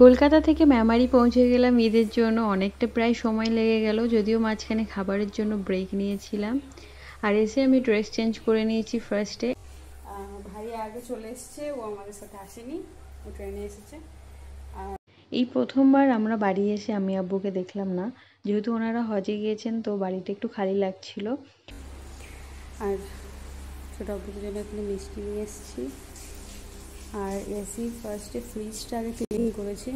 কলকাতা থেকে মেমারি পৌঁছে গেলাম ঈদের জন্য। অনেকটা প্রায় সময় লেগে গেল, যদিও মাঝখানে খাবারের জন্য ব্রেক নিয়েছিলাম। আর এসে আমি ড্রেস চেঞ্জ করে নিয়েছি ফার্স্টে। ভাই আগে চলে এসেছে, ও আমাদের সাথে আসেনি, ও ট্রেনে এসেছে। এই প্রথমবার আমরা বাড়ি এসে আমি আব্বুকে দেখলাম না, যেহেতু ওনারা হজে গিয়েছেন, তো বাড়িটা একটু খালি লাগছিল। আর ছোটো আব্বুর জন্য এখানে মিষ্টি নিয়ে এসেছি। আর এসি ফার্স্টে ফ্রিজটা আগে ক্লিন করেছি।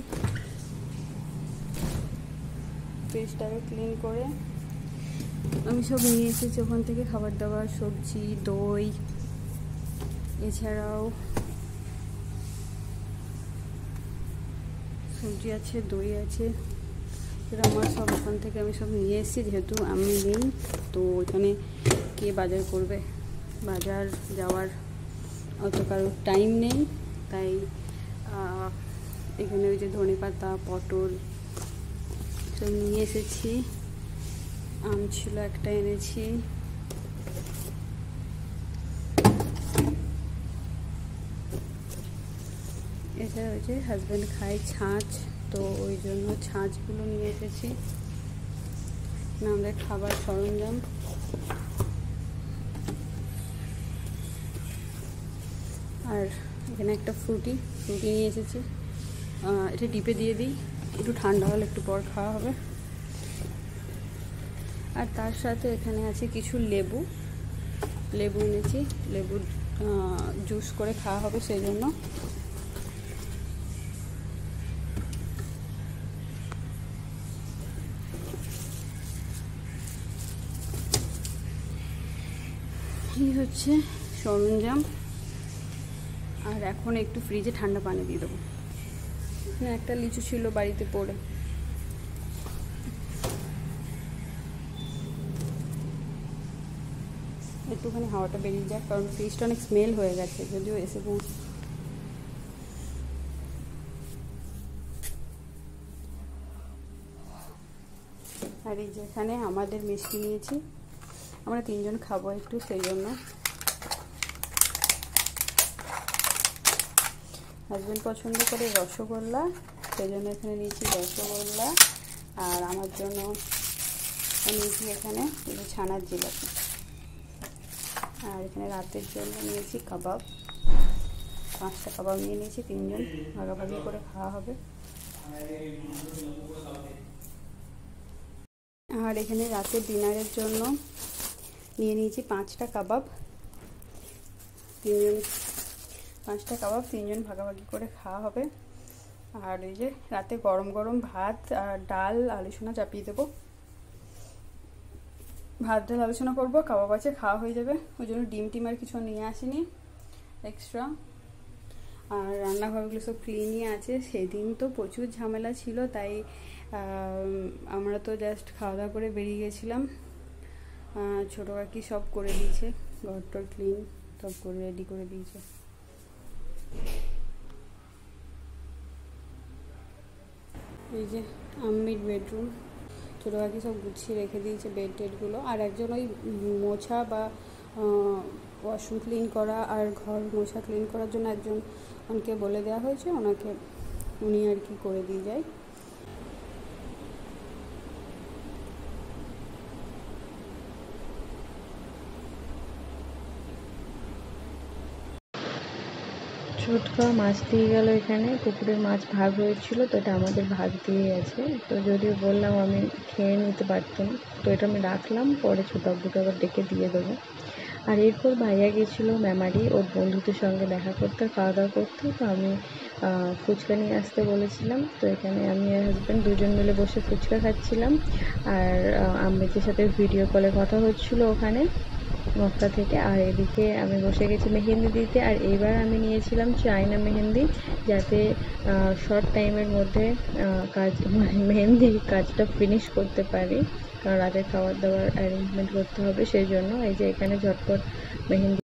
ফ্রিজটা আগে ক্লিন করে আমি সব নিয়ে এসেছি ওখান থেকে, খাবার দাবার, সবজি, দই, এছাড়াও সবজি আছে, দই আছে, সেটা আমার সব ওখান থেকে আমি সব নিয়ে এসেছি। যেহেতু আমি নেই, তো এখানে কে বাজার করবে, বাজার যাওয়ার অত কারোর টাইম নেই, তাই এখানে ওই যে ধনেপাতা, পটল সব নিয়ে এসেছি। আম ছিল একটা, এনেছি। এটা ওই যে হাজব্যান্ড খায় ছাঁচ, তো ওই জন্য ছাঁচগুলো নিয়ে এসেছি। আমাদের খাবার সরঞ্জাম। আর এখানে একটা ফ্রুটি নিয়ে এসেছি। এটা ডিপে দিয়ে দিই, একটু ঠান্ডা হলে একটু পর খাওয়া হবে। আর তার সাথে এখানে আছে কিছু লেবু এনেছি, লেবু জুস করে খাওয়া হবে, সেই জন্য। এই হচ্ছে সরঞ্জাম। আর এখন একটু ফ্রিজে ঠান্ডা পানি দিয়ে দেবো। একটা লিচু ছিল বাড়িতে পড়ে, একটুখানি হাওয়াটা বেরিয়ে যায়, কারণ ফ্রিজটা অনেক স্মেল হয়ে গেছে, যদিও এসে আর এই যেখানে আমাদের মিষ্টি নিয়েছি, আমরা 3 জন খাবো একটু, সেই জন্য। হাজব্যান্ড পছন্দ করে রসগোল্লা, সেই জন্য এখানে নিয়েছি রসগোল্লা। আর আমার জন্য নিয়েছি এখানে ছানার জিলাপি। আর এখানে রাতের জন্য নিয়েছি কাবাব, 5টা কাবাব নিয়ে নিয়েছি, 3 জন ভাগাভাগি করে খাওয়া হবে। আর এখানে রাতের ডিনারের জন্য নিয়ে নিয়েছি 5টা কাবাব, 3 জন ভাগাভাগি করে খাওয়া হবে। আর এই যে রাতে গরম গরম ভাত আর ডাল, আলুসোনা চাপিয়ে দেবো। ভাত ডাল আলোচনা করবো, কাবাব আছে, খাওয়া হয়ে যাবে। ওই জন্য ডিম টিম আর কিছু নিয়ে আসিনি এক্সট্রা। আর রান্নাঘরগুলো সব ক্লিনই আছে। সেদিন তো প্রচুর ঝামেলা ছিল, তাই আমরা তো জাস্ট খাওয়া দাওয়া করে বেরিয়ে গেছিলাম। ছোটো কাকি সব করে দিয়েছে, ঘরটর ক্লিন সব করে রেডি করে দিয়েছে। এই যে আম্মির বেডরুম, ছোটো কাকি সব গুছিয়ে রেখে দিয়েছে বেড টেডগুলো। আর একজন ওই মোছা বা ওয়াশরুম ক্লিন করা আর ঘর মোছা ক্লিন করার জন্য একজনকে বলে দেওয়া হয়েছে, উনি আর কি করে দিয়ে যায়। ছোটকা মাছ দিয়ে গেল, এখানে পুকুরের মাছ ভাগ হয়েছিল, তো এটা আমাদের ভাগ দিয়ে গেছে। তো যদিও বললাম আমি খেয়ে নিতে পারতাম, তো এটা আমি রাখলাম, পরে ছোট আব্বুকে আবার ডেকে দিয়ে দেবো। আর এরপর ভাইয়া গেছিলো মেমারি ওর বন্ধুদের সঙ্গে দেখা করতে, খাওয়া দাওয়া করতে। তো আমি ফুচকা নিয়ে আসতে বলেছিলাম, তো এখানে আমি আর হাজব্যান্ড 2 জন মিলে বসে ফুচকা খাচ্ছিলাম। আর আম্মিদের সাথে ভিডিও কলে কথা হচ্ছিলো ওখানে মক্কা থেকে। আর এদিকে আমি বসে গেছি মেহেন্দি দিতে। আর এইবার আমি নিয়েছিলাম চায়না মেহেন্দি, যাতে শর্ট টাইমের মধ্যে মেহেন্দির কাজটা ফিনিশ করতে পারি, কারণ রাতে খাবার দাবার অ্যারেঞ্জমেন্ট করতে হবে, সেই জন্য। এই যে এখানে ঝটপট মেহেন্দি